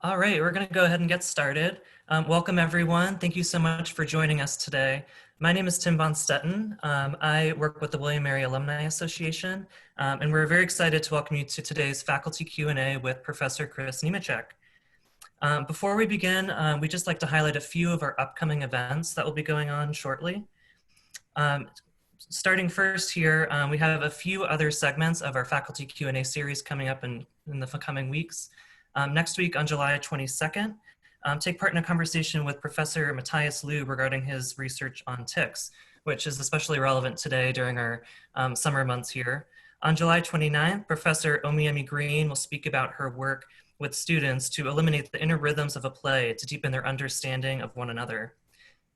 All right, we're going to go ahead and get started. Welcome, everyone. Thank you so much for joining us today. My name is Tim Von Stetten. I work with the William Mary Alumni Association, and we're very excited to welcome you to today's faculty Q&A with Professor Chris Nemacheck. Before we begin, we'd just like to highlight a few of our upcoming events that will be going on shortly. Starting first here, we have a few other segments of our faculty Q&A series coming up in the coming weeks. Next week on July 22nd, take part in a conversation with Professor Matthias Liu regarding his research on ticks, which is especially relevant today during our summer months here. On July 29th, Professor Omiemi Green will speak about her work with students to eliminate the inner rhythms of a play to deepen their understanding of one another.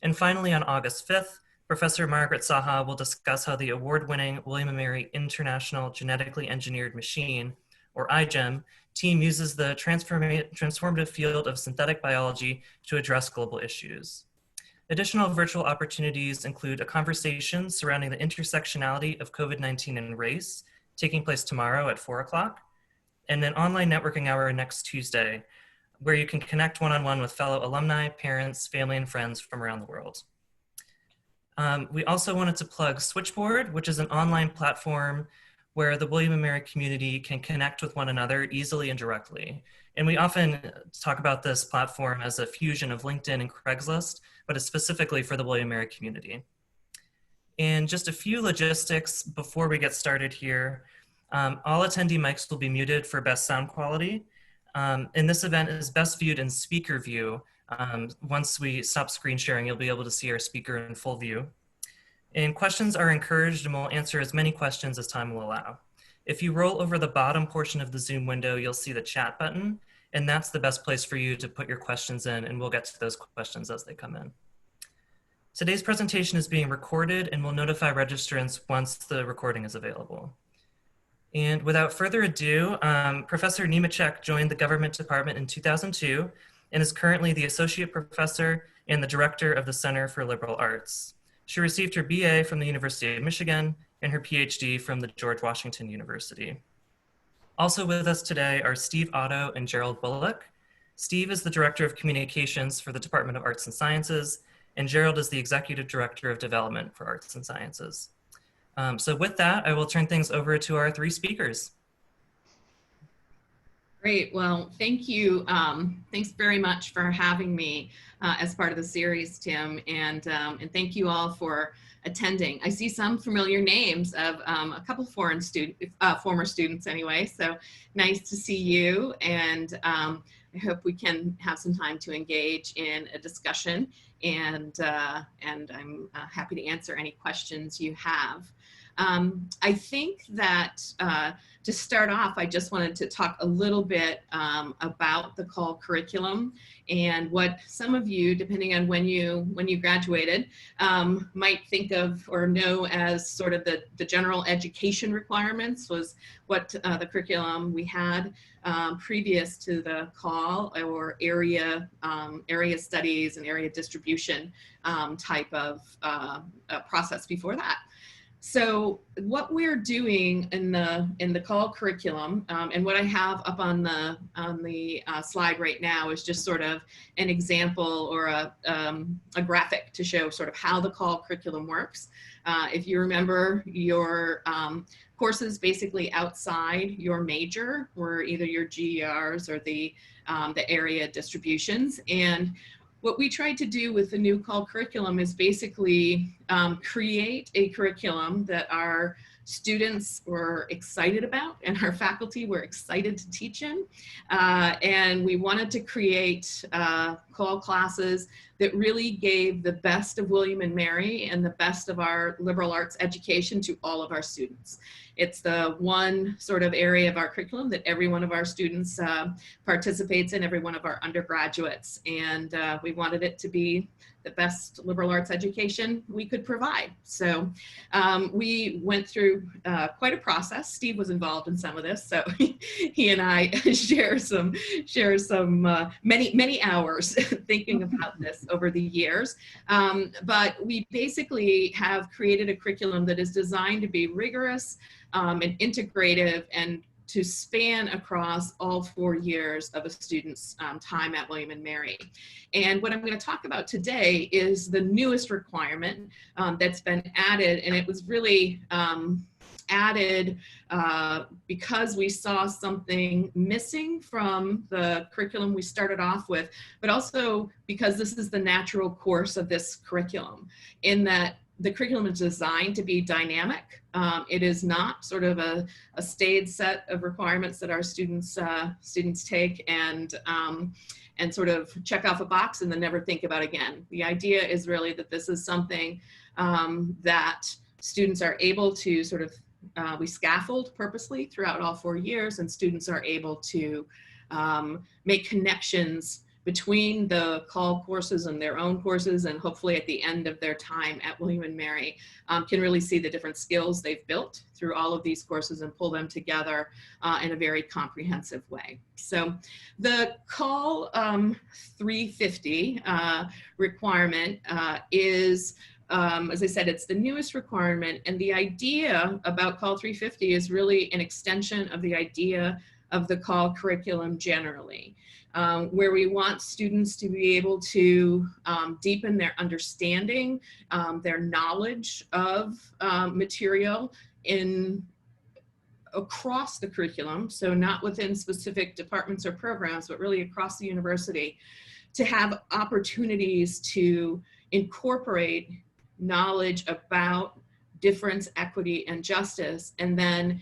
And finally, on August 5th, Professor Margaret Saha will discuss how the award-winning William & Mary International Genetically Engineered Machine, or iGEM, team uses the transformative field of synthetic biology to address global issues. Additional virtual opportunities include a conversation surrounding the intersectionality of COVID-19 and race, taking place tomorrow at 4 o'clock, and an online networking hour next Tuesday, where you can connect one-on-one with fellow alumni, parents, family, and friends from around the world. We also wanted to plug Switchboard, which is an online platform where the William & Mary community can connect with one another easily and directly. And we often talk about this platform as a fusion of LinkedIn and Craigslist, but it's specifically for the William & Mary community. And just a few logistics before we get started here. All attendee mics will be muted for best sound quality. And this event is best viewed in speaker view. Once we stop screen sharing, you'll be able to see our speaker in full view. And questions are encouraged, and we'll answer as many questions as time will allow. If you roll over the bottom portion of the Zoom window, you'll see the chat button, and that's the best place for you to put your questions in, and we'll get to those questions as they come in. Today's presentation is being recorded, and we'll notify registrants once the recording is available. And without further ado, Professor Nemacheck joined the Government Department in 2002 and is currently the Associate Professor and the Director of the Center for Liberal Arts. She received her BA from the University of Michigan and her PhD from the George Washington University. Also with us today are Steve Otto and Gerald Bullock. Steve is the Director of Communications for the Department of Arts and Sciences, and Gerald is the Executive Director of Development for Arts and Sciences. So with that, I will turn things over to our three speakers. Great. Well, thank you. Thanks very much for having me as part of the series, Tim, and thank you all for attending. I see some familiar names of a couple former students anyway, so nice to see you, and I hope we can have some time to engage in a discussion, and I'm happy to answer any questions you have. I think that to start off, I just wanted to talk a little bit about the COLL curriculum and what some of you, depending on when you graduated, might think of or know as sort of the general education requirements was what the curriculum we had previous to the COLL, or area studies and area distribution type of process before that. So what we're doing in the COLL curriculum, and what I have up on the slide right now is just sort of an example or a graphic to show sort of how the COLL curriculum works. If you remember, your courses basically outside your major were either your GERs or the area distributions. And what we tried to do with the new COLL curriculum is basically create a curriculum that our students were excited about and our faculty were excited to teach in. And we wanted to create COLL classes that really gave the best of William and Mary and the best of our liberal arts education to all of our students. It's the one sort of area of our curriculum that every one of our students participates in, every one of our undergraduates. And we wanted it to be the best liberal arts education we could provide. So we went through quite a process. Steve was involved in some of this, so he and I share some many hours thinking about this over the years. But we basically have created a curriculum that is designed to be rigorous and integrative and to span across all 4 years of a student's time at William and Mary. And what I'm going to talk about today is the newest requirement that's been added, and it was really added because we saw something missing from the curriculum we started off with, but also because this is the natural course of this curriculum, in that the curriculum is designed to be dynamic. It is not sort of a staid set of requirements that our students take and sort of check off a box and then never think about again. The idea is really that this is something that students are able to sort of, we scaffold purposely throughout all 4 years, and students are able to make connections between the COLL courses and their own courses, and hopefully at the end of their time at William and Mary can really see the different skills they've built through all of these courses and pull them together in a very comprehensive way. So the COLL 350 requirement is, as I said, it's the newest requirement, and the idea about COLL 350 is really an extension of the idea of the COLL curriculum generally, where we want students to be able to deepen their understanding, their knowledge of material across the curriculum, so not within specific departments or programs, but really across the university, to have opportunities to incorporate knowledge about difference, equity, and justice, and then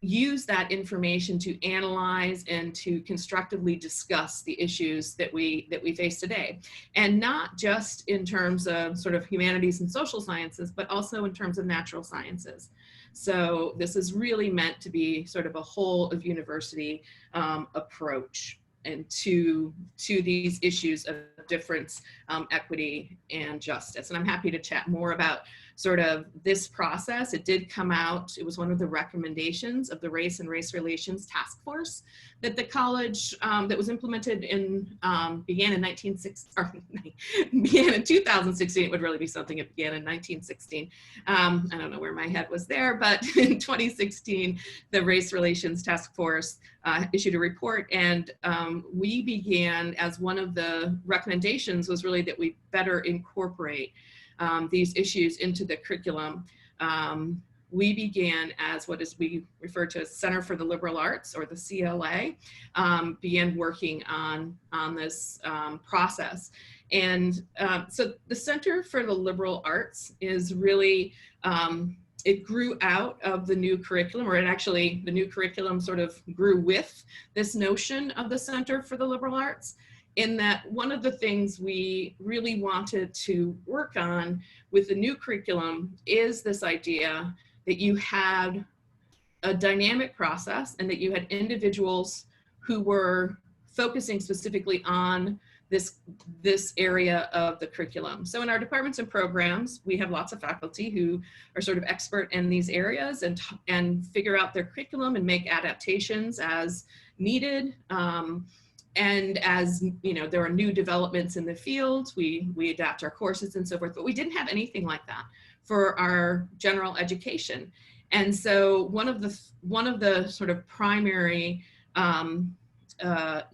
use that information to analyze and to constructively discuss the issues that we face today. And not just in terms of sort of humanities and social sciences, but also in terms of natural sciences. So this is really meant to be sort of a whole of university approach and to these issues of difference, equity, and justice. And I'm happy to chat more about sort of this process. It did come out, it was one of the recommendations of the Race and Race Relations Task Force that the college, that was implemented in, began in 2016. It would really be something that began in 1916. I don't know where my head was there, but in 2016, the Race Relations Task Force issued a report, and we began, as one of the recommendations was really that we better incorporate these issues into the curriculum. We began as we refer to as Center for the Liberal Arts, or the CLA, began working on this process. And so the Center for the Liberal Arts is really, it grew out of the new curriculum, or the new curriculum sort of grew with this notion of the Center for the Liberal Arts, in that one of the things we really wanted to work on with the new curriculum is this idea that you had a dynamic process and that you had individuals who were focusing specifically on this area of the curriculum. So in our departments and programs, we have lots of faculty who are sort of expert in these areas and figure out their curriculum and make adaptations as needed. And as you know, there are new developments in the field, we adapt our courses and so forth, but we didn't have anything like that for our general education. And so one of the sort of primary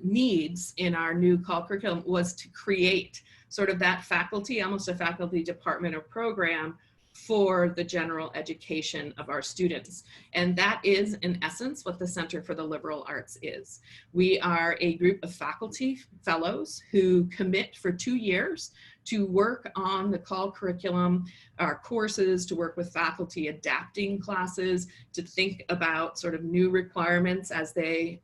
needs in our new COLL curriculum was to create sort of that faculty, almost a faculty department or program for the general education of our students. And that is, in essence, what the Center for the Liberal Arts is. We are a group of faculty fellows who commit for 2 years to work on the COLL curriculum, our courses, to work with faculty adapting classes, to think about sort of new requirements as the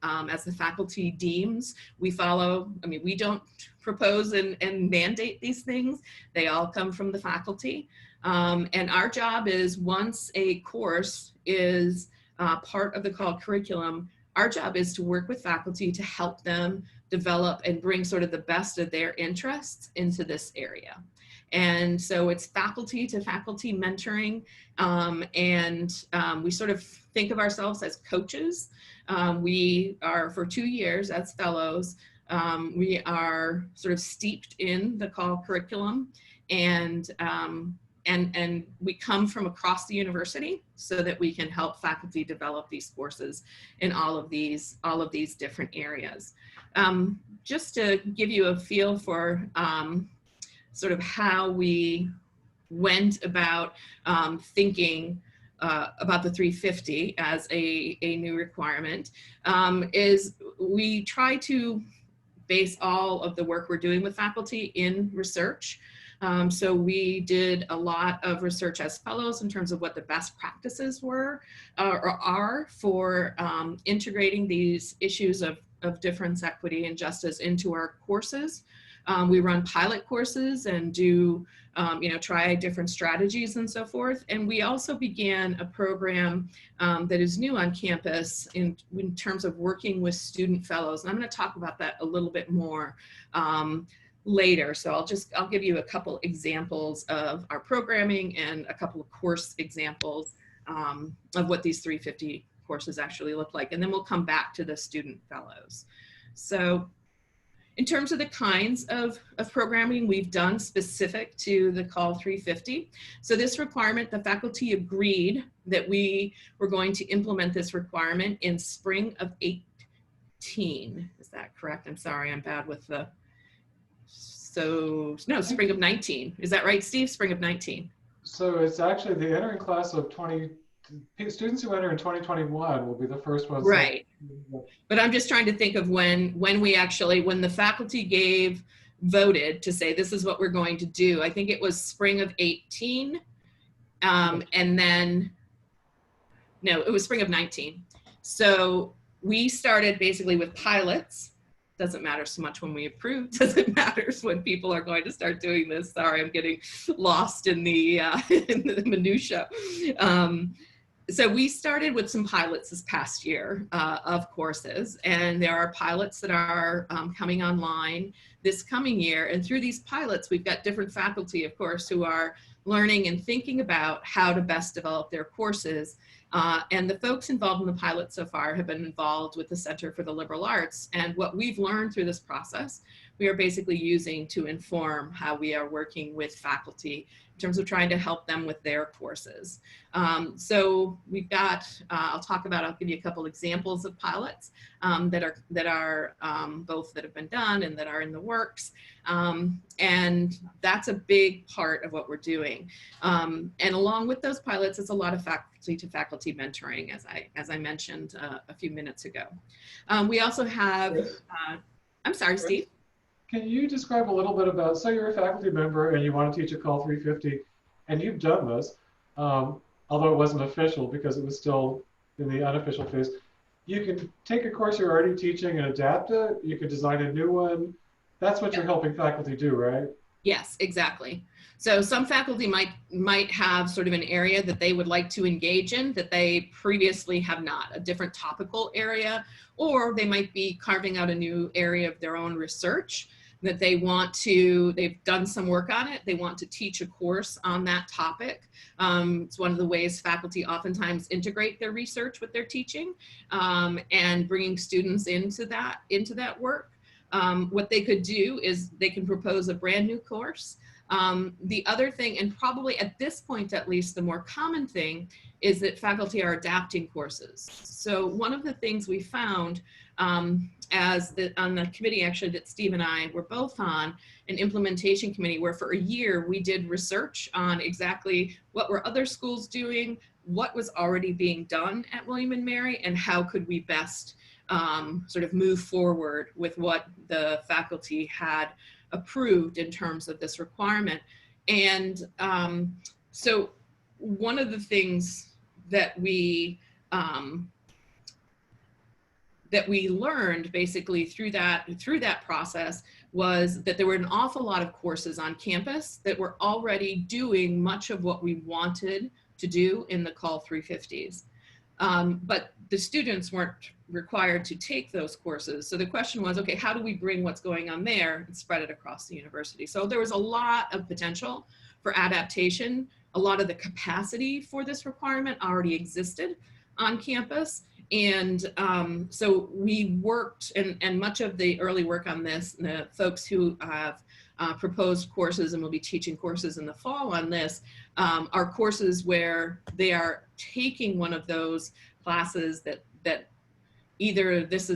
faculty deems. We follow, we don't propose and mandate these things. They all come from the faculty. And our job is, once a course is part of the COLL curriculum, our job is to work with faculty to help them develop and bring sort of the best of their interests into this area. And so it's faculty to faculty mentoring, and we sort of think of ourselves as coaches. We are, for 2 years as fellows, we are sort of steeped in the COLL curriculum, and and we come from across the university so that we can help faculty develop these courses in all of these different areas. Just to give you a feel for sort of how we went about thinking about the 350 as a new requirement, is we try to base all of the work we're doing with faculty in research. So we did a lot of research as fellows in terms of what the best practices were or are for integrating these issues of difference, equity, and justice into our courses. We run pilot courses and do try different strategies and so forth. And we also began a program that is new on campus in terms of working with student fellows. And I'm going to talk about that a little bit more later. So I'll give you a couple examples of our programming and a couple of course examples of what these 350 courses actually look like. And then we'll come back to the student fellows. So in terms of the kinds of programming we've done specific to the COLL 350. So this requirement, the faculty agreed that we were going to implement this requirement in spring of 18. Is that correct? I'm sorry, I'm bad with the, no, spring of 19. Is that right, Steve? Spring of 19. So it's actually the entering class of students who enter in 2021 will be the first ones. Right. But I'm just trying to think of when the faculty voted to say this is what we're going to do. I think it was spring of 18. And then, no, it was spring of 19. So we started basically with pilots. Doesn't matter so much when we approve, doesn't matter when people are going to start doing this. Sorry, I'm getting lost in the minutia. So we started with some pilots this past year of courses, and there are pilots that are coming online this coming year. And through these pilots, we've got different faculty, of course, who are learning and thinking about how to best develop their courses. And the folks involved in the pilot so far have been involved with the Center for the Liberal Arts. And what we've learned through this process, we are basically using to inform how we are working with faculty in terms of trying to help them with their courses. So we've got, I'll give you a couple examples of pilots that are both that have been done and that are in the works. And that's a big part of what we're doing. And along with those pilots, it's a lot of faculty to faculty mentoring, as I mentioned a few minutes ago. We also have, I'm sorry, Steve. Can you describe a little bit about, so you're a faculty member and you want to teach a COLL 350, and you've done this, although it wasn't official because it was still in the unofficial phase. You can take a course you're already teaching and adapt it. You can design a new one. That's what you're helping faculty do, right? Yes, exactly. So some faculty might have sort of an area that they would like to engage in that they previously have not, a different topical area, or they might be carving out a new area of their own research that they've done some work on it, they want to teach a course on that topic. It's one of the ways faculty oftentimes integrate their research with their teaching, and bringing students into that work. What they could do is they can propose a brand new course. The other thing, and probably at this point at least the more common thing, is that faculty are adapting courses. So one of the things we found on the committee actually that Steve and I were both on, an implementation committee, where for a year we did research on exactly what were other schools doing, what was already being done at William & Mary, and how could we best sort of move forward with what the faculty had approved in terms of this requirement. And so one of the things that we learned basically through that process was that there were an awful lot of courses on campus that were already doing much of what we wanted to do in the COLL 350s. But the students weren't required to take those courses. So the question was, okay, how do we bring what's going on there and spread it across the university? So there was a lot of potential for adaptation. A lot of the capacity for this requirement already existed on campus. And so we worked, and much of the early work on this, the folks who have proposed courses, and we'll be teaching courses in the fall on this, are courses where they are taking one of those classes that either this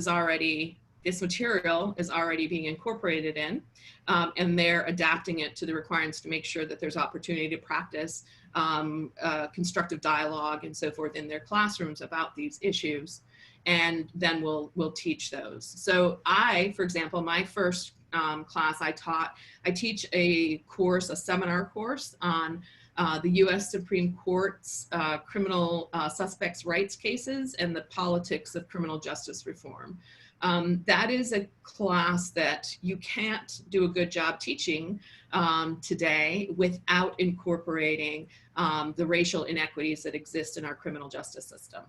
material is already being incorporated in, and they're adapting it to the requirements to make sure that there's opportunity to practice constructive dialogue and so forth in their classrooms about these issues. And then we'll teach those. So for example, my first class I teach a seminar course on the U.S. Supreme Court's criminal suspects' rights cases and the politics of criminal justice reform. That is a class that you can't do a good job teaching today without incorporating the racial inequities that exist in our criminal justice system.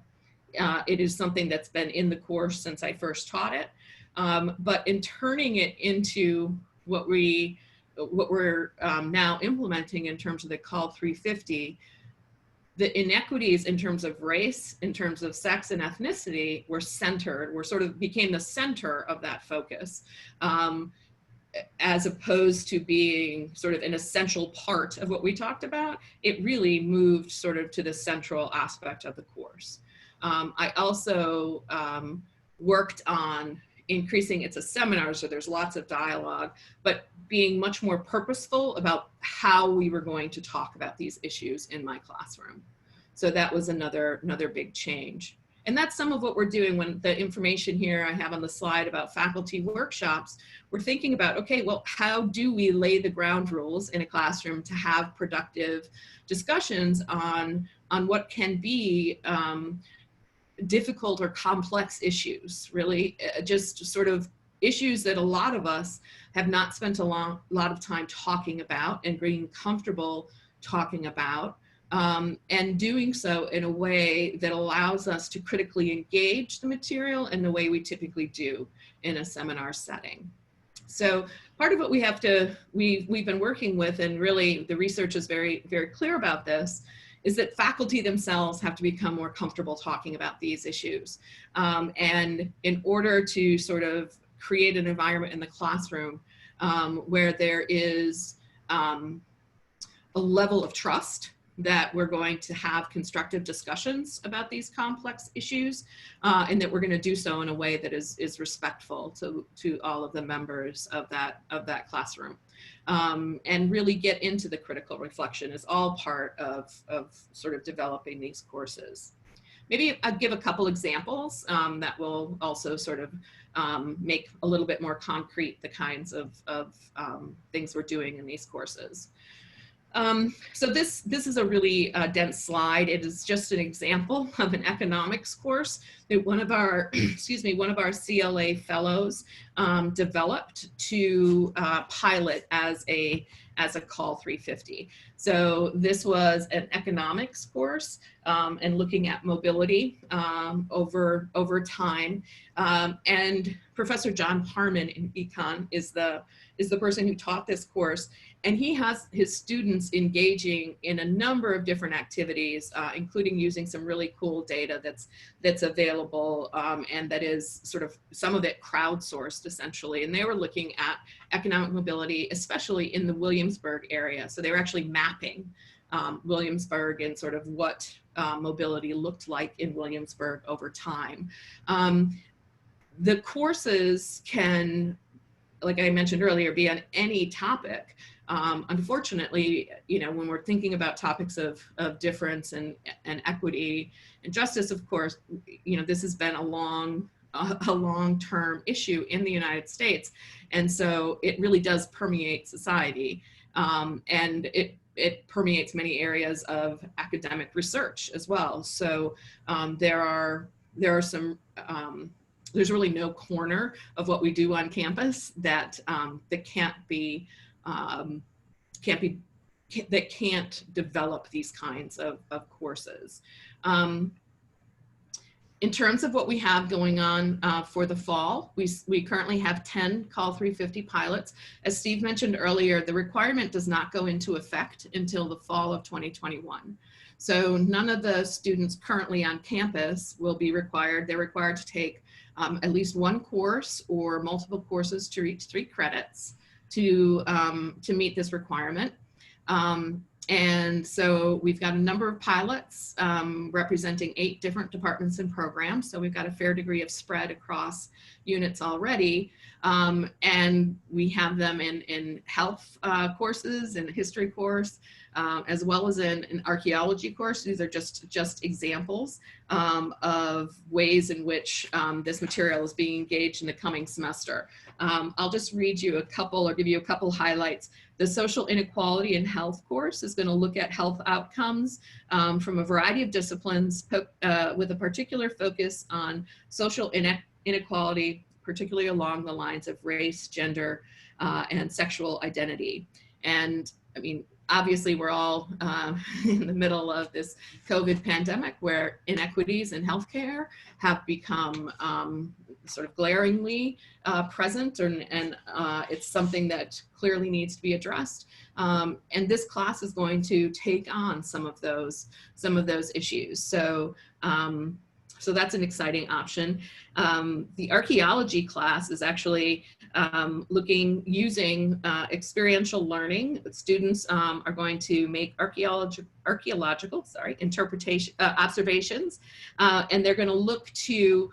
It is something that's been in the course since I first taught it, but in turning it into what we're now implementing in terms of the COLL 350, the inequities in terms of race, in terms of sex and ethnicity became the center of that focus, as opposed to being sort of an essential part of what we talked about. It really moved sort of to the central aspect of the course. I also worked on increasing, it's a seminar, so there's lots of dialogue, but being much more purposeful about how we were going to talk about these issues in my classroom. So that was another big change. And that's some of what we're doing. When the information here I have on the slide about faculty workshops, we're thinking about, okay, well, how do we lay the ground rules in a classroom to have productive discussions on what can be difficult or complex issues, really just sort of issues that a lot of us have not spent a lot of time talking about and being comfortable talking about, and doing so in a way that allows us to critically engage the material in the way we typically do in a seminar setting. So part of what we've been working with, and really the research is very, very clear about this, is that faculty themselves have to become more comfortable talking about these issues. And in order to sort of create an environment in the classroom where there is a level of trust that we're going to have constructive discussions about these complex issues, and that we're going to do so in a way that is respectful to all of the members of that classroom. And really get into the critical reflection is all part of sort of developing these courses. Maybe I'll give a couple examples that will also sort of make a little bit more concrete the kinds of things we're doing in these courses. So this is a really dense slide. It is just an example of an economics course that one of our, one of our CLA fellows developed to pilot as a COLL 350. So this was an economics course and looking at mobility over time. And Professor John Harmon in econ is the person who taught this course. And he has his students engaging in a number of different activities, including using some really cool data that's available, and that is sort of some of it crowdsourced essentially. And they were looking at economic mobility, especially in the Williamsburg area. So they were actually mapping Williamsburg and sort of what mobility looked like in Williamsburg over time. The courses can, like I mentioned earlier, be on any topic. Unfortunately, when we're thinking about topics of difference and equity and justice, of course, this has been a long-term issue in the United States. And so it really does permeate society. And it permeates many areas of academic research as well. So there are some, there's really no corner of what we do on campus that can't develop these kinds of courses. In terms of what we have going on for the fall, we currently have 10 COLL 350 pilots. As Steve mentioned earlier, the requirement does not go into effect until the fall of 2021. So none of the students currently on campus will be required. They're required to take at least one course or multiple courses to reach 3 credits. to meet this requirement. And so we've got a number of pilots representing 8 different departments and programs. So we've got a fair degree of spread across units already. And we have them in health courses, in a history course, as well as in an archaeology course. These are just examples of ways in which this material is being engaged in the coming semester. I'll just read you a couple or give you a couple highlights. The social inequality in health course is going to look at health outcomes from a variety of disciplines with a particular focus on social inequality, particularly along the lines of race, gender, and sexual identity. And I mean, obviously we're all in the middle of this COVID pandemic where inequities in healthcare have become sort of glaringly present, and it's something that clearly needs to be addressed. And this class is going to take on some of those issues. So so that's an exciting option. The archaeology class is actually using experiential learning. Students are going to make archaeological interpretation observations, and they're going to look to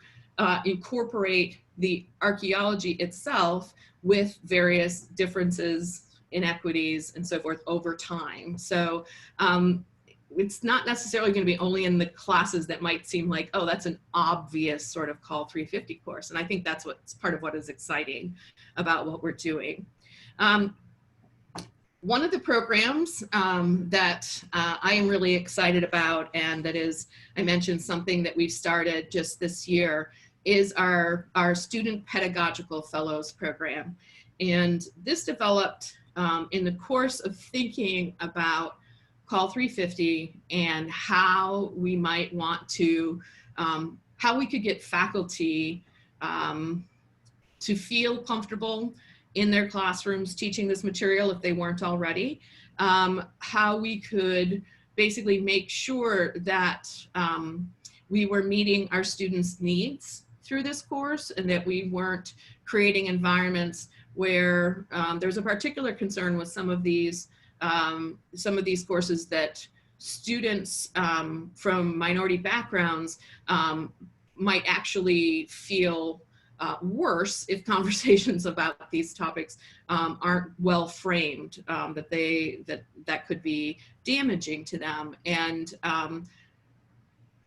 incorporate the archaeology itself with various differences, inequities, and so forth over time. So it's not necessarily going to be only in the classes that might seem like, oh, that's an obvious sort of COLL 350 course. And I think that's what's part of what is exciting about what we're doing. One of the programs that I am really excited about, and that is, I mentioned something that we've started just this year, is our Student Pedagogical Fellows program. And this developed in the course of thinking about COLL 350 and how we might want to, how we could get faculty to feel comfortable in their classrooms teaching this material if they weren't already, how we could basically make sure that we were meeting our students' needs through this course, and that we weren't creating environments where there's a particular concern with some of these courses that students from minority backgrounds might actually feel worse if conversations about these topics aren't well framed, that could be damaging to them. And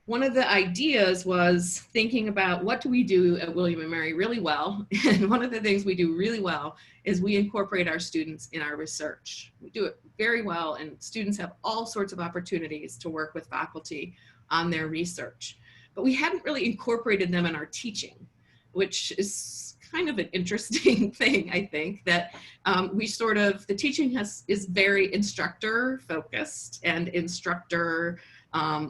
one of the ideas was thinking about what do we do at William & Mary really well. And one of the things we do really well is we incorporate our students in our research. We do it very well, and students have all sorts of opportunities to work with faculty on their research. But we hadn't really incorporated them in our teaching, which is kind of an interesting thing, I think, that the teaching is very instructor focused and instructor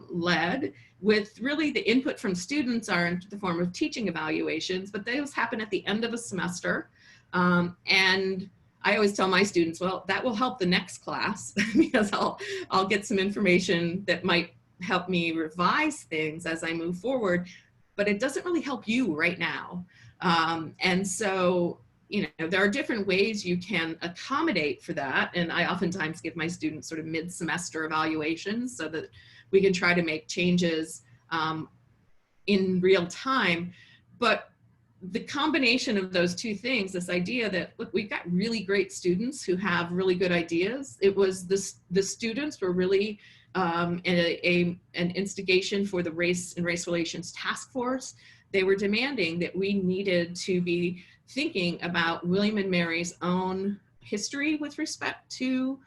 led, with really the input from students are in the form of teaching evaluations, but those happen at the end of a semester. And I always tell my students, well, that will help the next class because I'll get some information that might help me revise things as I move forward, but it doesn't really help you right now. And so, you know, there are different ways you can accommodate for that. And I oftentimes give my students sort of mid-semester evaluations so that we can try to make changes in real time. But the combination of those two things, this idea that, look, we've got really great students who have really good ideas. It was the students were really an instigation for the Race and Race Relations Task Force. They were demanding that we needed to be thinking about William & Mary's own history with respect to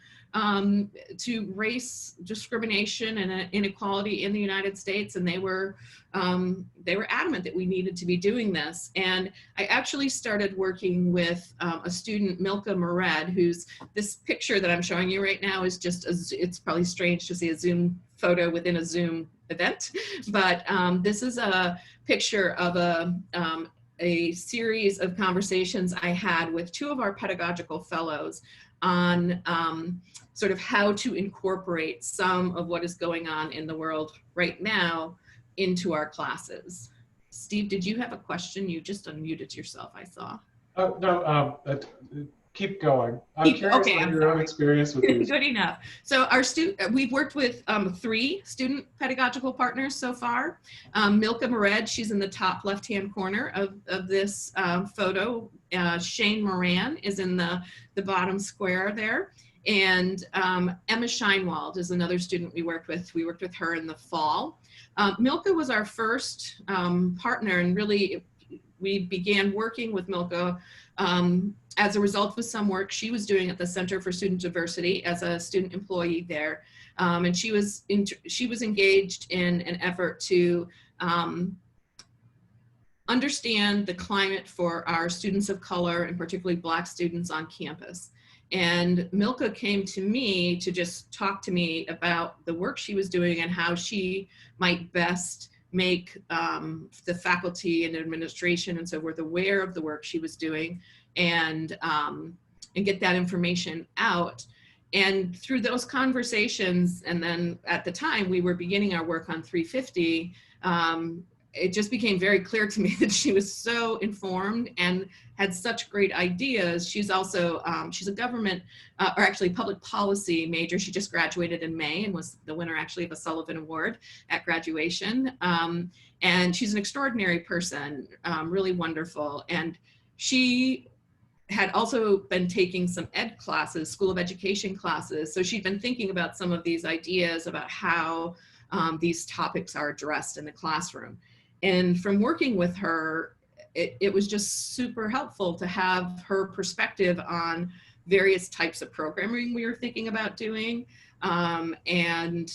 race discrimination and inequality in the United States, and they were adamant that we needed to be doing this. And I actually started working with a student, Milka Mered, who's, this picture that I'm showing you right now is just it's probably strange to see a Zoom photo within a Zoom event, but this is a picture of a series of conversations I had with 2 of our pedagogical fellows on sort of how to incorporate some of what is going on in the world right now into our classes. Steve, did you have a question? You just unmuted yourself, I saw. No, keep going. I'm curious Okay, about I'm your own sorry. experience with these. Good enough. So we've worked with 3 student pedagogical partners so far. Milka Mered, she's in the top left-hand corner of this photo. Shane Moran is in the bottom square there. And Emma Scheinwald is another student we worked with. We worked with her in the fall. Milka was our first partner, and really we began working with Milka as a result of some work she was doing at the Center for Student Diversity as a student employee there. And she was engaged in an effort to understand the climate for our students of color, and particularly Black students on campus. And Milka came to me to just talk to me about the work she was doing and how she might best make the faculty and administration and so forth aware of the work she was doing, and get that information out. And through those conversations, and then at the time we were beginning our work on 350, it just became very clear to me that she was so informed and had such great ideas. She's also, she's a government, or actually public policy major. She just graduated in May and was the winner actually of a Sullivan Award at graduation. And she's an extraordinary person, really wonderful. And she had also been taking some ed classes, School of Education classes. So she'd been thinking about some of these ideas about how these topics are addressed in the classroom. And from working with her, it was just super helpful to have her perspective on various types of programming we were thinking about doing, and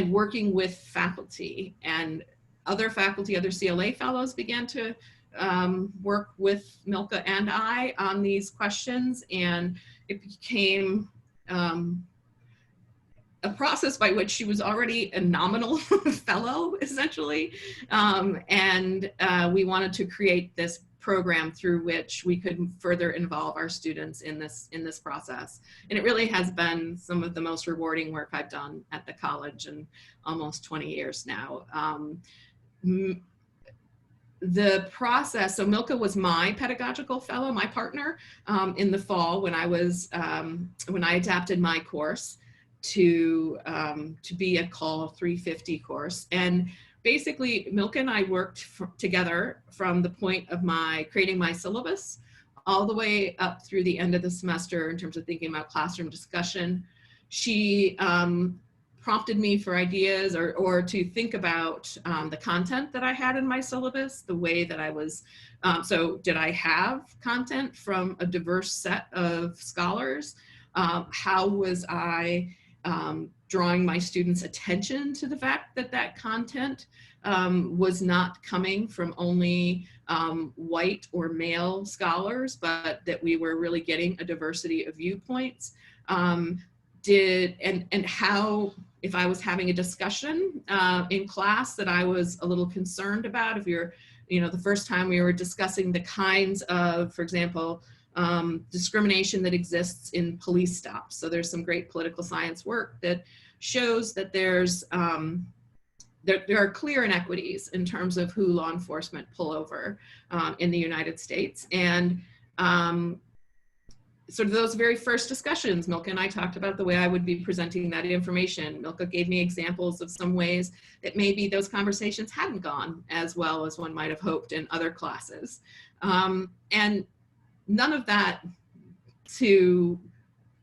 working with faculty. And other faculty, other CLA fellows began to work with Milka and I on these questions, and it became a process by which she was already a nominal fellow, essentially, and we wanted to create this program through which we could further involve our students in this process. And it really has been some of the most rewarding work I've done at the college in almost 20 years now. The process, so Milka was my pedagogical fellow, my partner, in the fall when I was, when I adapted my course to be a COLL 350 course. And basically Milka and I worked together from the point of creating my syllabus all the way up through the end of the semester in terms of thinking about classroom discussion. She prompted me for ideas or to think about the content that I had in my syllabus, the way that I was, so did I have content from a diverse set of scholars? How was I drawing my students' attention to the fact that that content was not coming from only white or male scholars, but that we were really getting a diversity of viewpoints? And how, if I was having a discussion in class that I was a little concerned about, if you're, the first time we were discussing the kinds of, for example, discrimination that exists in police stops. So there's some great political science work that shows that there's there are clear inequities in terms of who law enforcement pull over in the United States. And sort of those very first discussions, Milka and I talked about the way I would be presenting that information. Milka gave me examples of some ways that maybe those conversations hadn't gone as well as one might have hoped in other classes. And none of that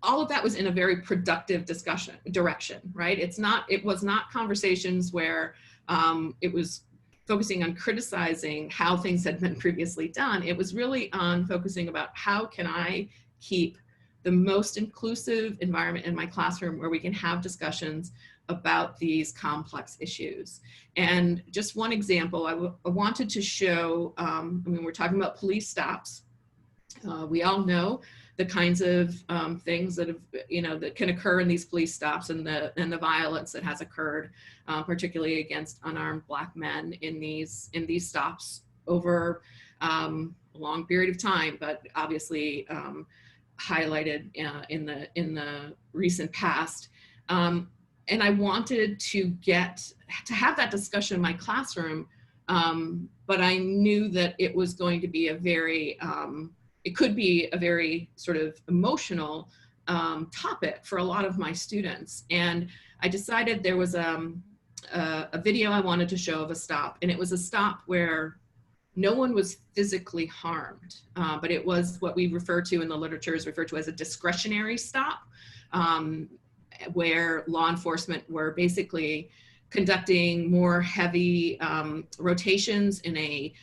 all of that was in a very productive direction, right? It was not conversations where it was focusing on criticizing how things had been previously done. It was really on focusing about how can I keep the most inclusive environment in my classroom where we can have discussions about these complex issues. And just one example, I wanted to show, we're talking about police stops. We all know the kinds of things that have, that can occur in these police stops, and the violence that has occurred, particularly against unarmed Black men in these stops over a long period of time, but obviously highlighted in the recent past. And I wanted to have that discussion in my classroom, but I knew that it was going to be a very it could be a very sort of emotional topic for a lot of my students. And I decided there was a video I wanted to show of a stop, and it was a stop where no one was physically harmed, but it was what we refer to in the literature is referred to as a discretionary stop, where law enforcement were basically conducting more heavy rotations in a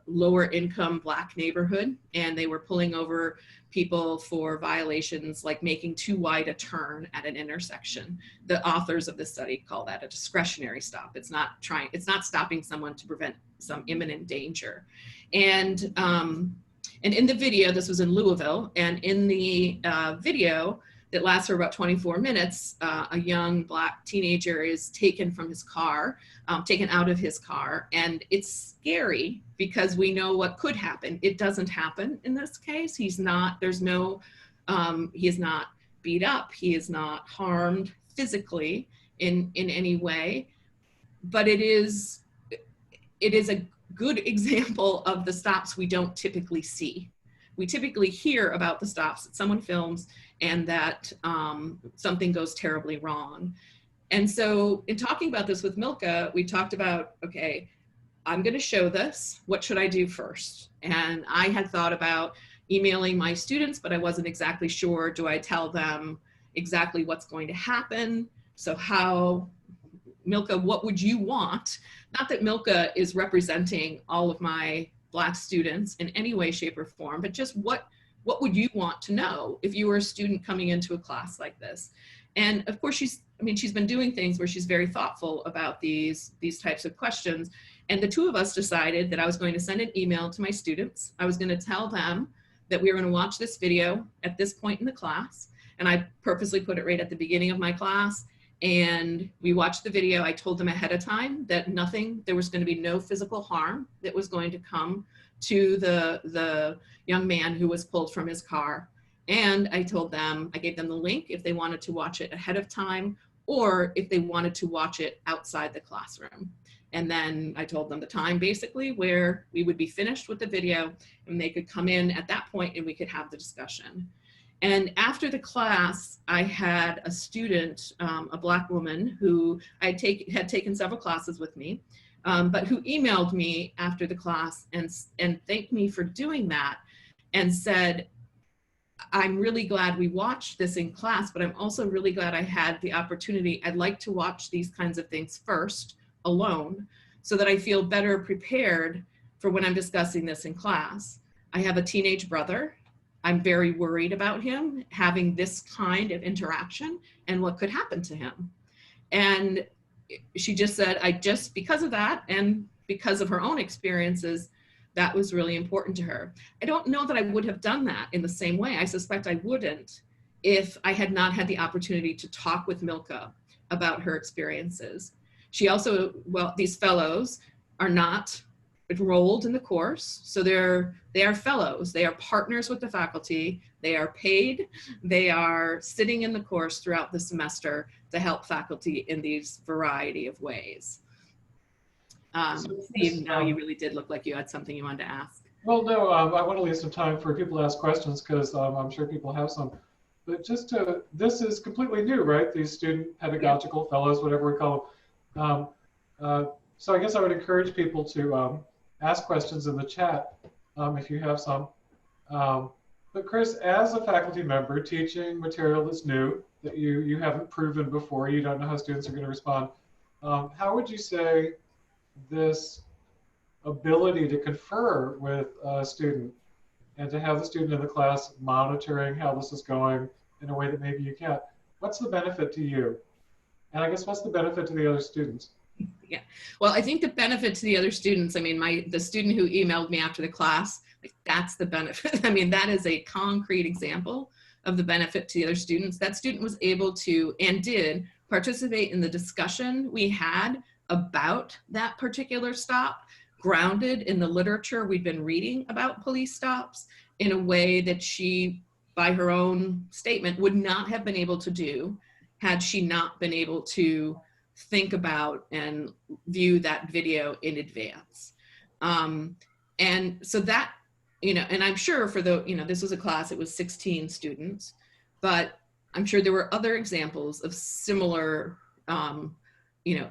lower income Black neighborhood, and they were pulling over people for violations like making too wide a turn at an intersection. The authors of this study call that a discretionary stop. It's not stopping someone to prevent some imminent danger. And in the video, this was in Louisville, and in the video that lasts for about 24 minutes, a young Black teenager is taken from his car, taken out of his car, and it's scary because we know what could happen. It doesn't happen in this case. He is not beat up. He is not harmed physically in any way, but it is a good example of the stops we don't typically see. We typically hear about the stops that someone films and that something goes terribly wrong. And so in talking about this with Milka, we talked about, okay, I'm gonna show this, what should I do first? And I had thought about emailing my students, but I wasn't exactly sure, do I tell them exactly what's going to happen? So how, Milka, what would you want? Not that Milka is representing all of my Black students in any way, shape, or form, but just what would you want to know if you were a student coming into a class like this? And of course, she's been doing things where she's very thoughtful about these types of questions. And the two of us decided that I was going to send an email to my students. I was going to tell them that we were going to watch this video at this point in the class. And I purposely put it right at the beginning of my class. And we watched the video. I told them ahead of time that there was going to be no physical harm that was going to come to the young man who was pulled from his car. And I gave them the link if they wanted to watch it ahead of time, or if they wanted to watch it outside the classroom. And then I told them the time basically where we would be finished with the video and they could come in at that point and we could have the discussion. And after the class, I had a student, a Black woman who had taken several classes with me, but who emailed me after the class and thanked me for doing that and said, I'm really glad we watched this in class, but I'm also really glad I had the opportunity. I'd like to watch these kinds of things first alone so that I feel better prepared for when I'm discussing this in class. I have a teenage brother. I'm very worried about him having this kind of interaction and what could happen to him. And she just said, because of that and because of her own experiences, that was really important to her. I don't know that I would have done that in the same way. I suspect I wouldn't if I had not had the opportunity to talk with Milka about her experiences. She also, these fellows are not enrolled in the course. So they are fellows, they are partners with the faculty, they are paid, they are sitting in the course throughout the semester to help faculty in these variety of ways. Steve, now you really did look like you had something you wanted to ask. Well, no, I want to leave some time for people to ask questions because I'm sure people have some. But this is completely new, right? These student pedagogical fellows, whatever we call them. So I guess I would encourage people to ask questions in the chat if you have some. But Chris, as a faculty member teaching material that's new, that you haven't proven before, you don't know how students are going to respond, how would you say this ability to confer with a student and to have the student in the class monitoring how this is going in a way that maybe you can't, what's the benefit to you? And I guess what's the benefit to the other students? Yeah, well, I think the benefit to the other students, the student who emailed me after the class, that's the benefit. That is a concrete example of the benefit to the other students. That student was able to and did participate in the discussion we had about that particular stop, grounded in the literature we'd been reading about police stops in a way that she, by her own statement, would not have been able to do had she not been able to think about and view that video in advance. And so that and I'm sure for the, this was a class, it was 16 students, but I'm sure there were other examples of similar,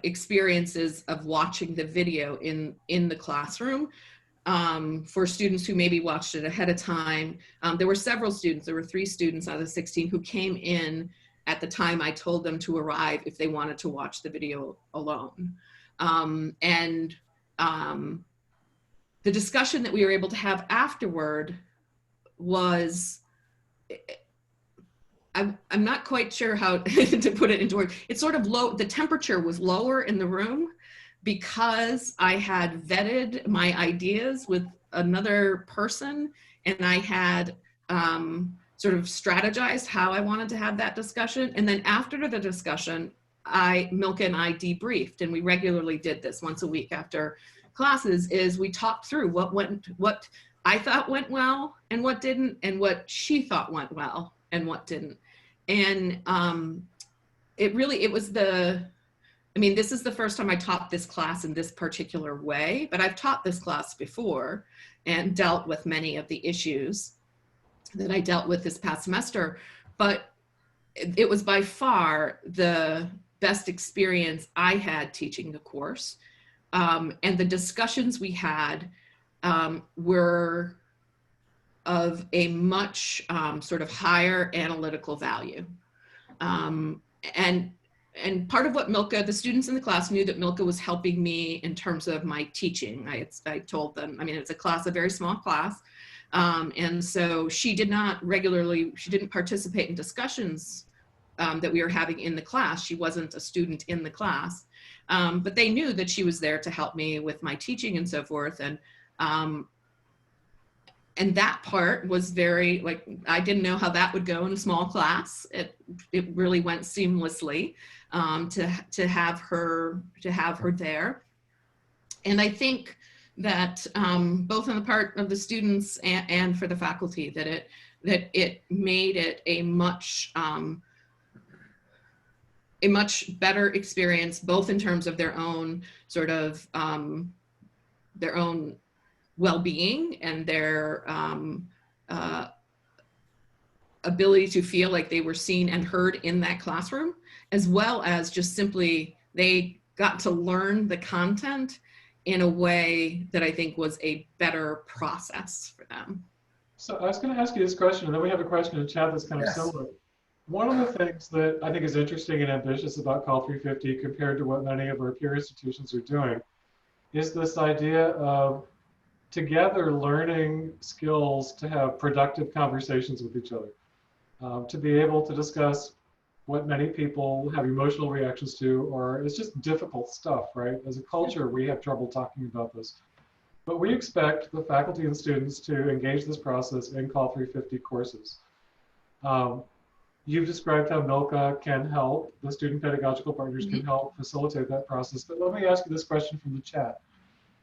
experiences of watching the video in the classroom. For students who maybe watched it ahead of time. There were several students, there were 3 students out of the 16 who came in at the time I told them to arrive if they wanted to watch the video alone. The discussion that we were able to have afterward was, I'm not quite sure how to put it into words. It's sort of low, the temperature was lower in the room because I had vetted my ideas with another person, and I had sort of strategized how I wanted to have that discussion. And then after the discussion, Milka and I debriefed, and we regularly did this once a week after classes, is we talked through what I thought went well and what didn't, and what she thought went well and what didn't. And this is the first time I taught this class in this particular way, but I've taught this class before and dealt with many of the issues that I dealt with this past semester. But it was by far the best experience I had teaching the course. And the discussions we had were of a much sort of higher analytical value. And part of what Milka, the students in the class knew that Milka was helping me in terms of my teaching. I told them, it's a very small class. And so she didn't participate in discussions that we were having in the class. She wasn't a student in the class, but they knew that she was there to help me with my teaching and so forth. And that part was very, I didn't know how that would go in a small class. It really went seamlessly to have her there. And I think that both on the part of the students and for the faculty, that it made it a much better experience, both in terms of their own sort of their own well-being and their ability to feel like they were seen and heard in that classroom, as well as just simply they got to learn the content in a way that I think was a better process for them. So I was going to ask you this question, and then we have a question in chat that's kind of similar. One of the things that I think is interesting and ambitious about COLL 350 compared to what many of our peer institutions are doing is this idea of together learning skills to have productive conversations with each other, to be able to discuss what many people have emotional reactions to, or it's just difficult stuff, right? As a culture, we have trouble talking about this. But we expect the faculty and students to engage this process in COLL 350 courses. You've described how Milka can help, the student pedagogical partners can help facilitate that process. But let me ask you this question from the chat.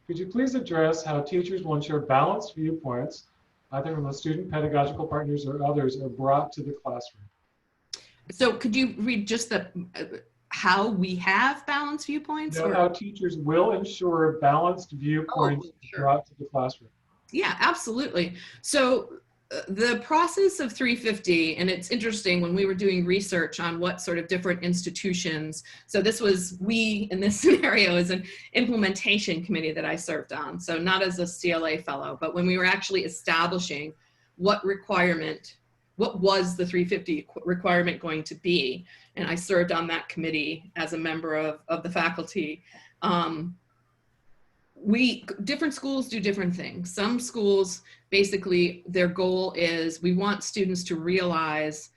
Could you please address how teachers will ensure balanced viewpoints, either from the student pedagogical partners or others, are brought to the classroom? So could you read just how we have balanced viewpoints? No, how teachers will ensure balanced viewpoints brought to the classroom. Yeah, absolutely. So the process of 350, and it's interesting when we were doing research on what sort of different institutions, so we in this scenario is an implementation committee that I served on, so not as a CLA fellow, but when we were actually establishing what was the 350 requirement going to be, and I served on that committee as a member of the faculty. Different schools do different things. Some schools, basically, their goal is we want students to realize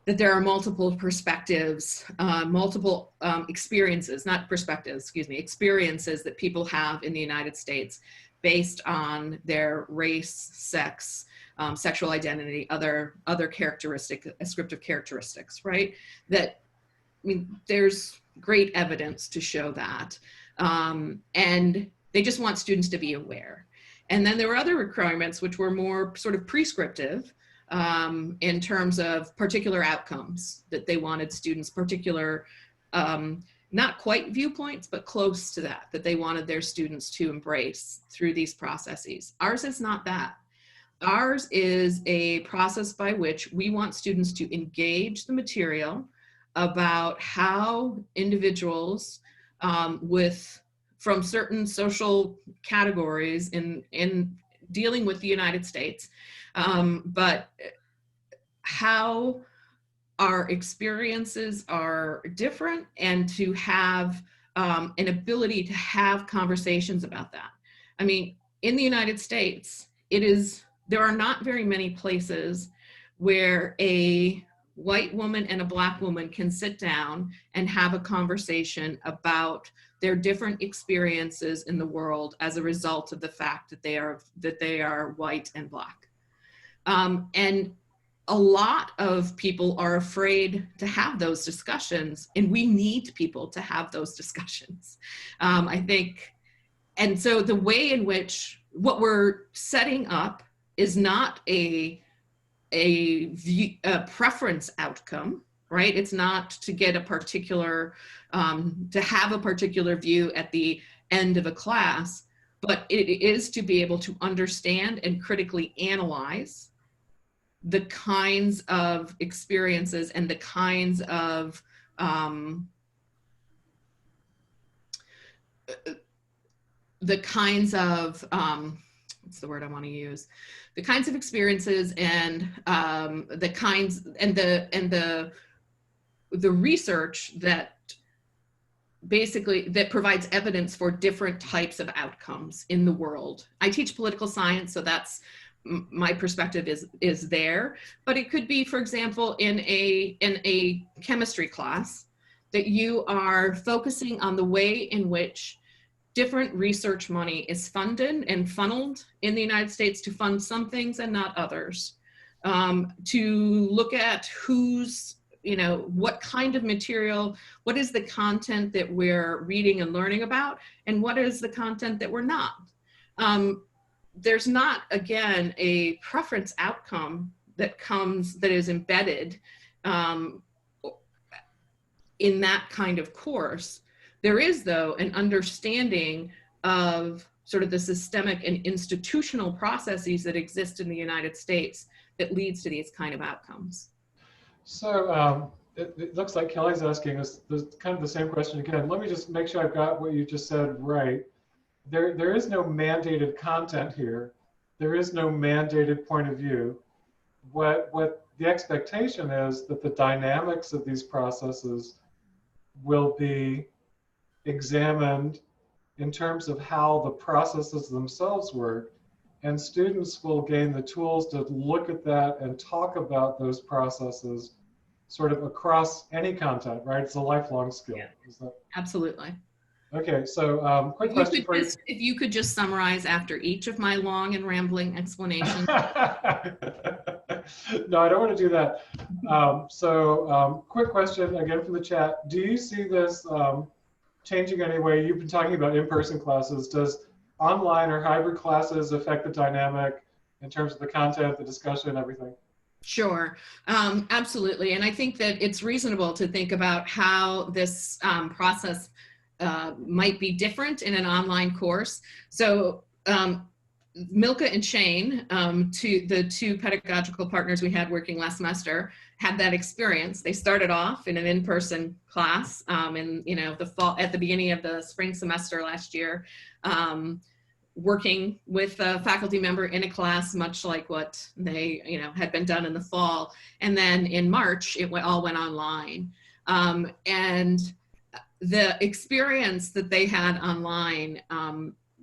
that there are multiple perspectives, multiple experiences, not perspectives, excuse me, experiences that people have in the United States based on their race, sex, sexual identity, other descriptive characteristics, right? There's great evidence to show that. And they just want students to be aware. And then there were other requirements which were more sort of prescriptive in terms of particular outcomes that they wanted students, particular, not quite viewpoints, but close to that they wanted their students to embrace through these processes. Ours is not that. Ours is a process by which we want students to engage the material about how individuals from certain social categories in dealing with the United States, but how our experiences are different, and to have an ability to have conversations about that. I mean, in the United States, there are not very many places where a white woman and a Black woman can sit down and have a conversation about their different experiences in the world as a result of the fact that they are white and Black. And a lot of people are afraid to have those discussions, and we need people to have those discussions. I think, and so the way in which what we're setting up is not a preference outcome, right? It's not to get a particular, to have a particular view at the end of a class, but it is to be able to understand and critically analyze the kinds of experiences and the kinds of what's the word I want to use? The kinds of experiences and the kinds and the research that basically that provides evidence for different types of outcomes in the world. I teach political science, so that's my perspective is there, but it could be, for example, in a chemistry class, that you are focusing on the way in which different research money is funded and funneled in the United States to fund some things and not others, to look at what kind of material, what is the content that we're reading and learning about, and what is the content that we're not. There's not, again, a preference outcome that is embedded in that kind of course. There is, though, an understanding of sort of the systemic and institutional processes that exist in the United States that leads to these kind of outcomes. So it looks like Kelly's asking us kind of the same question again. Let me just make sure I've got what you just said right. There is no mandated content here. There is no mandated point of view. What the expectation is that the dynamics of these processes will be examined in terms of how the processes themselves work, and students will gain the tools to look at that and talk about those processes sort of across any content, right? It's a lifelong skill. Yeah. Is that... Absolutely. Okay, so quick question for you. If you could just summarize after each of my long and rambling explanations. No, I don't want to do that. Quick question again from the chat. Do you see this changing any way? You've been talking about in-person classes. Does online or hybrid classes affect the dynamic in terms of the content, the discussion, everything? Sure, absolutely. And I think that it's reasonable to think about how this process might be different in an online course. So Milka and Shane, the two pedagogical partners we had working last semester, had that experience. They started off in an in-person class in the fall, at the beginning of the spring semester last year, working with a faculty member in a class, much like what they had been done in the fall. And then in March, it all went online. And the experience that they had online,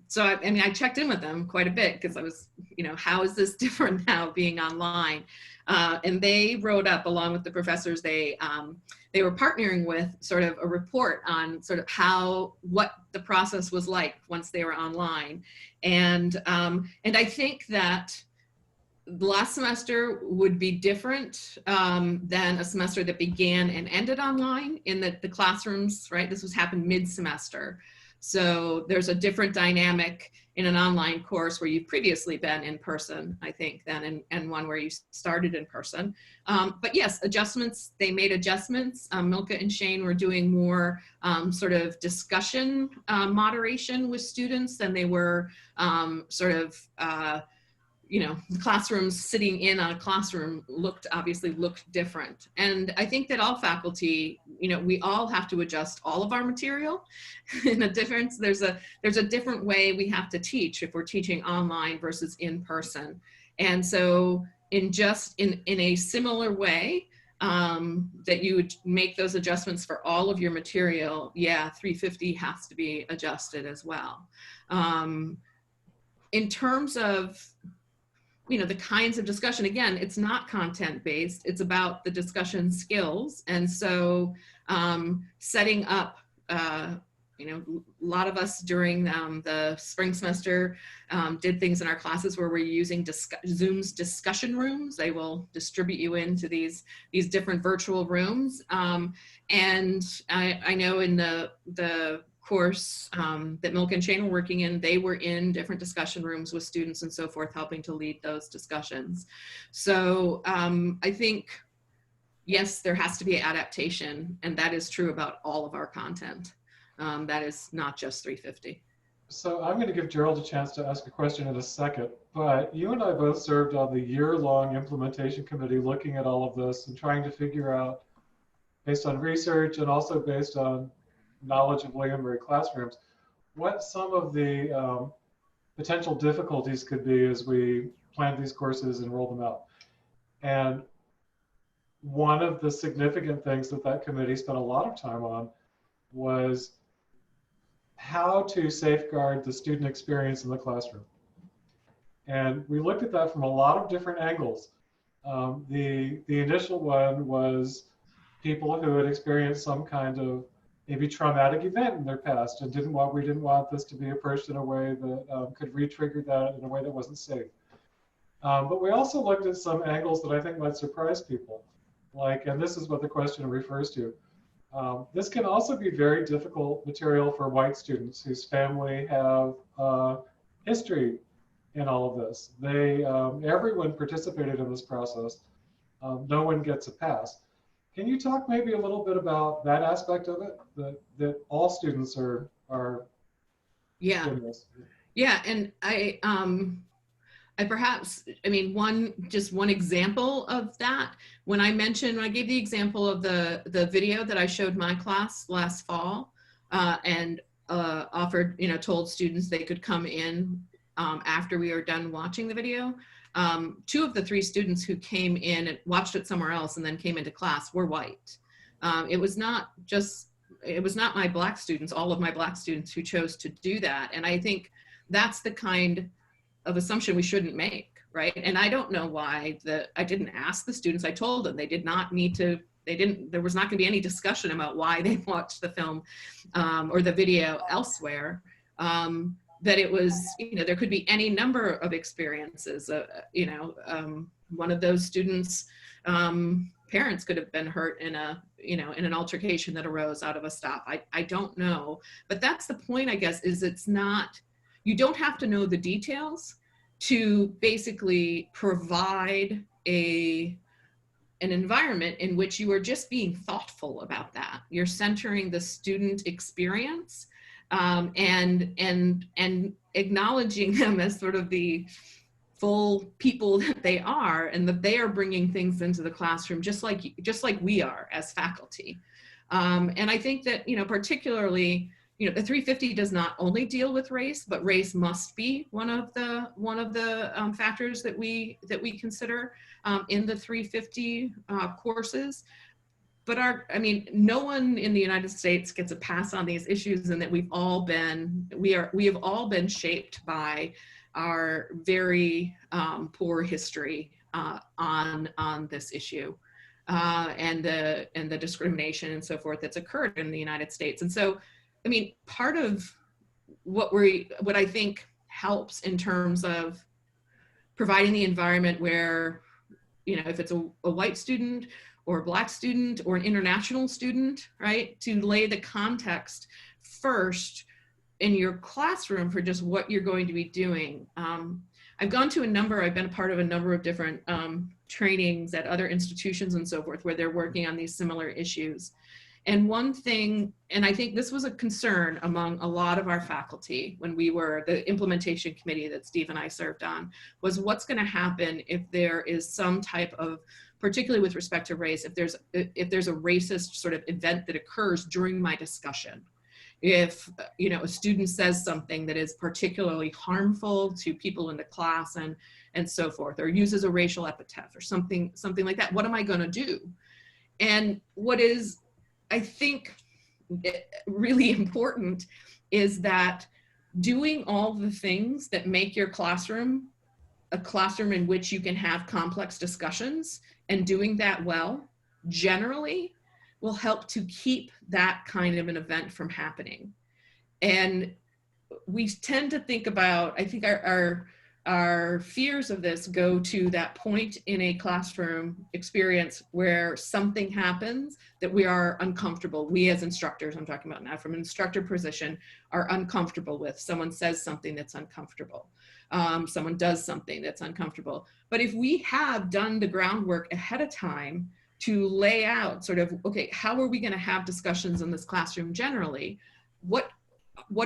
so I checked in with them quite a bit because I was, how is this different now being online? And they wrote up, along with the professors they were partnering with, sort of a report on sort of what the process was like once they were online. And I think that last semester would be different than a semester that began and ended online, in that the classrooms, right, this happened mid-semester. So there's a different dynamic in an online course where you've previously been in person, I think, than in one where you started in person. But yes, adjustments, they made adjustments. Milka and Shane were doing more sort of discussion moderation with students than they were sort of the classrooms sitting in on a classroom obviously looked different. And I think that all faculty, we all have to adjust all of our material in a difference. There's a different way we have to teach if we're teaching online versus in person. And so in a similar way, that you would make those adjustments for all of your material, 350 has to be adjusted as well. In terms of the kinds of discussion, again, it's not content based, it's about the discussion skills. And so setting up, a lot of us during the spring semester did things in our classes where we're using Zoom's discussion rooms. They will distribute you into these different virtual rooms. And I know in the course that Milk and Shane were working in, they were in different discussion rooms with students and so forth, helping to lead those discussions. So I think, yes, there has to be adaptation, and that is true about all of our content. That is not just 350. So I'm going to give Gerald a chance to ask a question in a second, but you and I both served on the year-long implementation committee looking at all of this and trying to figure out, based on research and also based on knowledge of William & Mary classrooms, what some of the potential difficulties could be as we plan these courses and roll them out. And one of the significant things that committee spent a lot of time on was how to safeguard the student experience in the classroom. And we looked at that from a lot of different angles. The initial one was people who had experienced some kind of maybe traumatic event in their past and we didn't want this to be approached in a way that could re-trigger that in a way that wasn't safe. But we also looked at some angles that I think might surprise people. And this is what the question refers to. This can also be very difficult material for white students whose family have history in all of this. Everyone participated in this process. No one gets a pass. Can you talk maybe a little bit about that aspect of it, that all students are doing this? Yeah, and one example of that, when I gave the example of the video that I showed my class last fall, and offered, told students they could come in after we were done watching the video. 2 of the 3 students who came in and watched it somewhere else and then came into class were white. It was not my Black students, all of my Black students who chose to do that. And I think that's the kind of assumption we shouldn't make, right? And I don't know why I didn't ask the students. I told them they did not need to, there was not going to be any discussion about why they watched the film or the video elsewhere. That it was, there could be any number of experiences. One of those students' parents could have been hurt in an altercation that arose out of a stop. I don't know, but that's the point, I guess, is you don't have to know the details to basically provide an environment in which you are just being thoughtful about that. You're centering the student experience. And acknowledging them as sort of the full people that they are, and that they are bringing things into the classroom just like we are as faculty. And I think that, particularly, the 350 does not only deal with race, but race must be one of the factors that we consider in the 350 courses. But no one in the United States gets a pass on these issues, and that we have all been shaped by our very poor history on this issue and the discrimination and so forth that's occurred in the United States. And so, part of what I think helps in terms of providing the environment where, if it's a white student or a Black student or an international student, right, to lay the context first in your classroom for just what you're going to be doing. I've been a part of a number of different trainings at other institutions and so forth where they're working on these similar issues. And one thing, and I think this was a concern among a lot of our faculty when we were the implementation committee that Steve and I served on, was what's going to happen if there is some type of, particularly with respect to race, if there's a racist sort of event that occurs during my discussion. If a student says something that is particularly harmful to people in the class and so forth, or uses a racial epithet or something like that, what am I going to do? And what is, I think, really important is that doing all the things that make your classroom a classroom in which you can have complex discussions, and doing that well generally will help to keep that kind of an event from happening. And we tend to think about, I think our fears of this go to that point in a classroom experience where something happens that we are uncomfortable. We as instructors, I'm talking about now from an instructor position, are uncomfortable with. Someone says something that's uncomfortable. Someone does something that's uncomfortable. But if we have done the groundwork ahead of time to lay out sort of, okay, how are we going to have discussions in this classroom generally? What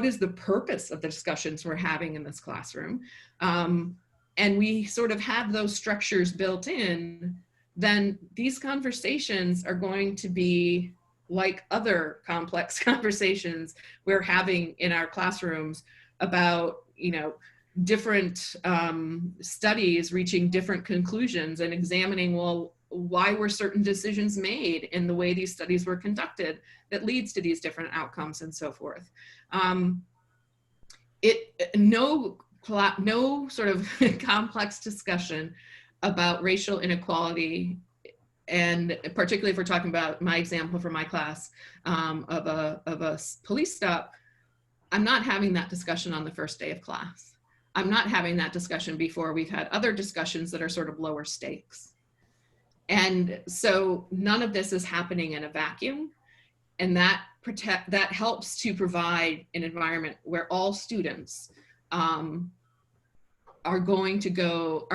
is the purpose of the discussions we're having in this classroom? And we sort of have those structures built in, then these conversations are going to be like other complex conversations we're having in our classrooms about, different studies reaching different conclusions and examining, well, why were certain decisions made in the way these studies were conducted that leads to these different outcomes and so forth. No sort of complex discussion about racial inequality, and particularly if we're talking about my example for my class of a police stop, I'm not having that discussion on the first day of class. I'm not having that discussion before we've had other discussions that are sort of lower stakes. And so none of this is happening in a vacuum. And that helps to provide an environment where all students are going to go,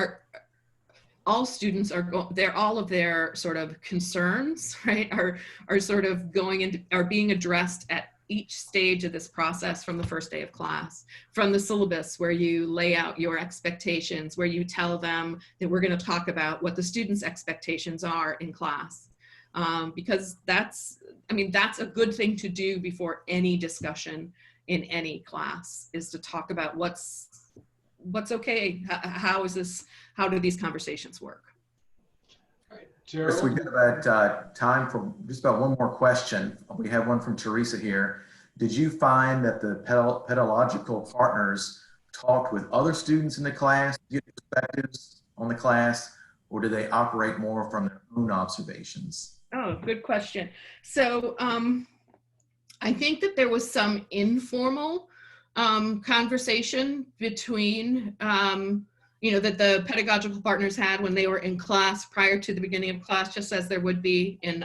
all students all of their sort of concerns, right, are sort of are being addressed at each stage of this process from the first day of class, from the syllabus where you lay out your expectations, where you tell them that we're going to talk about what the students' expectations are in class. Because that's a good thing to do before any discussion in any class, is to talk about what's okay, how do these conversations work? Gerald? Chris, we've got about time for just about one more question. We have one from Teresa here. Did you find that the pedagogical partners talked with other students in the class to get perspectives on the class, or do they operate more from their own observations? Oh, good question. So I think that there was some informal conversation between that the pedagogical partners had when they were in class prior to the beginning of class, just as there would be in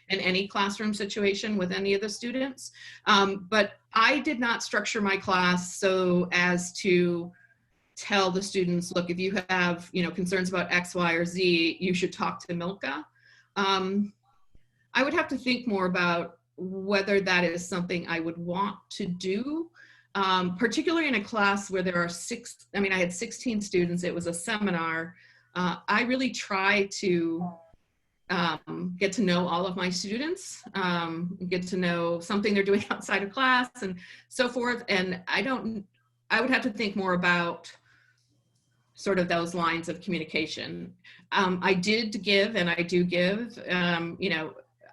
any classroom situation with any of the students. But I did not structure my class so as to tell the students, look, if you have concerns about X, Y, or Z, you should talk to Milka. I would have to think more about whether that is something I would want to do. Particularly in a class where there are I had 16 students, it was a seminar. I really try to get to know all of my students, get to know something they're doing outside of class and so forth. And I would have to think more about sort of those lines of communication. I did give, and I do give,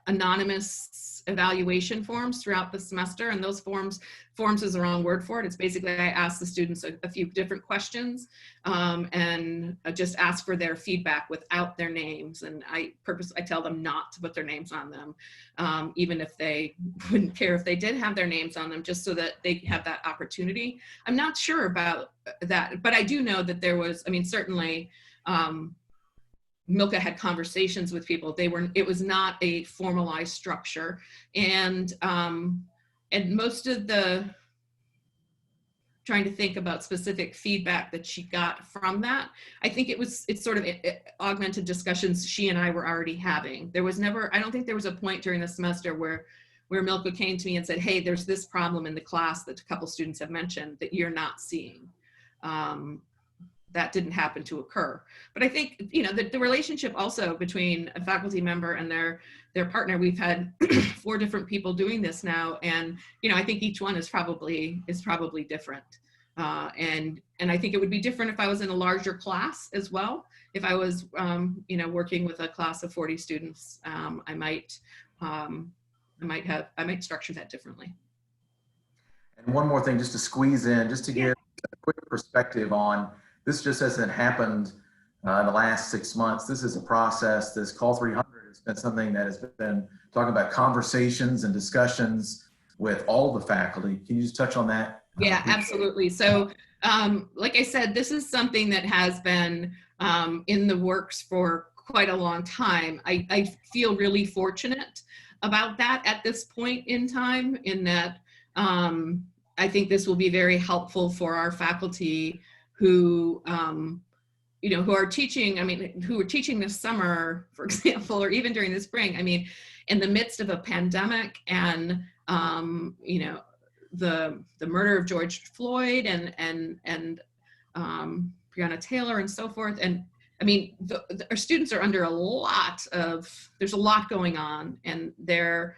anonymous evaluation forms throughout the semester, and those forms is the wrong word for it. It's basically I ask the students a few different questions and just ask for their feedback without their names, and I tell them not to put their names on them, even if they wouldn't care if they did have their names on them, just so that they have that opportunity. I'm not sure about that, but I do know that there was, certainly Milka had conversations with people. It was not a formalized structure. And most of the trying to think about specific feedback that she got from that. I think it's sort of augmented discussions she and I were already having. There was never, I don't think there was a point during the semester where Milka came to me and said, hey, there's this problem in the class that a couple students have mentioned that you're not seeing. That didn't happen to occur. But I think, you know, the relationship also between a faculty member and their partner, we've had 4 different people doing this now. And, you know, I think each one is probably different. And I think it would be different if I was in a larger class as well. If I was, you know, working with a class of 40 students, I might structure that differently. And one more thing, just to squeeze in, just to give a quick perspective on, this just hasn't happened in the last 6 months. This is a process. This Call 300 has been something that has been talking about conversations and discussions with all the faculty. Can you just touch on that? Yeah, absolutely. So like I said, this is something that has been in the works for quite a long time. I feel really fortunate about that at this point in time, in that I think this will be very helpful for our faculty who, you know, who are teaching, I mean, who are teaching this summer, for example, or even during the spring. I mean, in the midst of a pandemic and, you know, the murder of George Floyd and Breonna Taylor and so forth. And I mean, our students are under there's a lot going on, and they're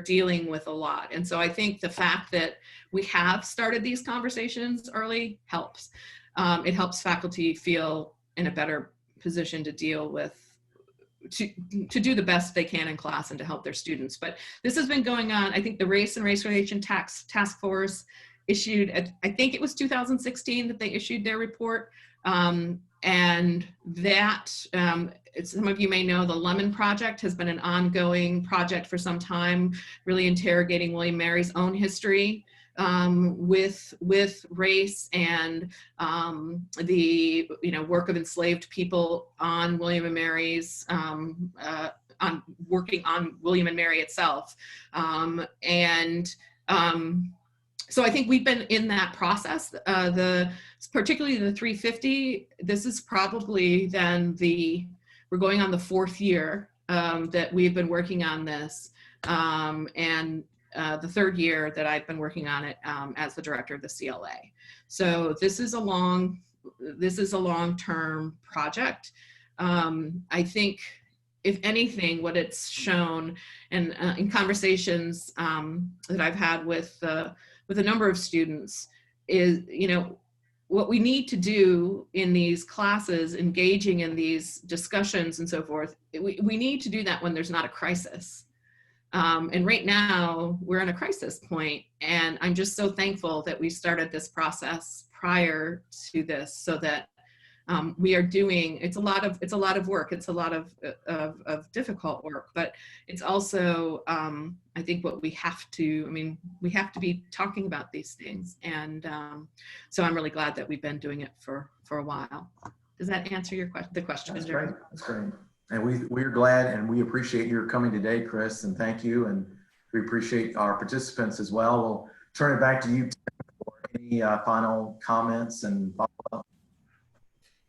dealing with a lot. And so I think the fact that we have started these conversations early helps. It helps faculty feel in a better position to deal with, to do the best they can in class and to help their students. But this has been going on. I think the Race and Race Relation Task Force issued, I think it was 2016 that they issued their report. And that, some of you may know, the Lemon Project has been an ongoing project for some time, really interrogating William Mary's own history with race and the, you know, work of enslaved people on William and Mary's, on working on William and Mary itself. So I think we've been in that process. Particularly the 350, this is probably then we're going on the 4th year that we've been working on this, and the 3rd year that I've been working on it as the director of the CLA. So this is a long-term project. I think, if anything, what it's shown, and in conversations that I've had with a number of students, is, you know, what we need to do in these classes, engaging in these discussions and so forth, we need to do that when there's not a crisis. And right now we're in a crisis point, and I'm just so thankful that we started this process prior to this, so that we are doing, it's a lot of work. It's a lot of difficult work, but it's also, I think what we have to, we have to be talking about these things. And so I'm really glad that we've been doing it for a while. Does that answer the question? That's great. That's great. And we're glad, and we appreciate your coming today, Chris, and thank you. And we appreciate our participants as well. We'll turn it back to you, Tim, for any final comments and follow-up.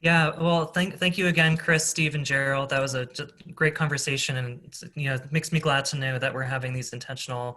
Yeah, well, thank you again, Chris, Steve, and Gerald. That was a great conversation, and, you know, it makes me glad to know that we're having these intentional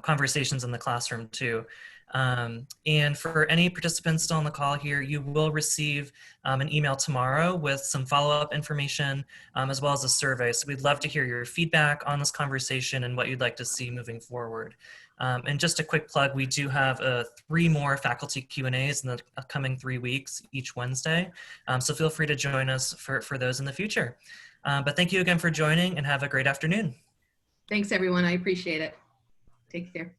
conversations in the classroom too. And for any participants still on the call here, you will receive an email tomorrow with some follow-up information, as well as a survey. So we'd love to hear your feedback on this conversation and what you'd like to see moving forward. And just a quick plug, we do have 3 more faculty Q&As in the upcoming 3 weeks, each Wednesday. So feel free to join us for those in the future. But thank you again for joining, and have a great afternoon. Thanks, everyone. I appreciate it. Take care.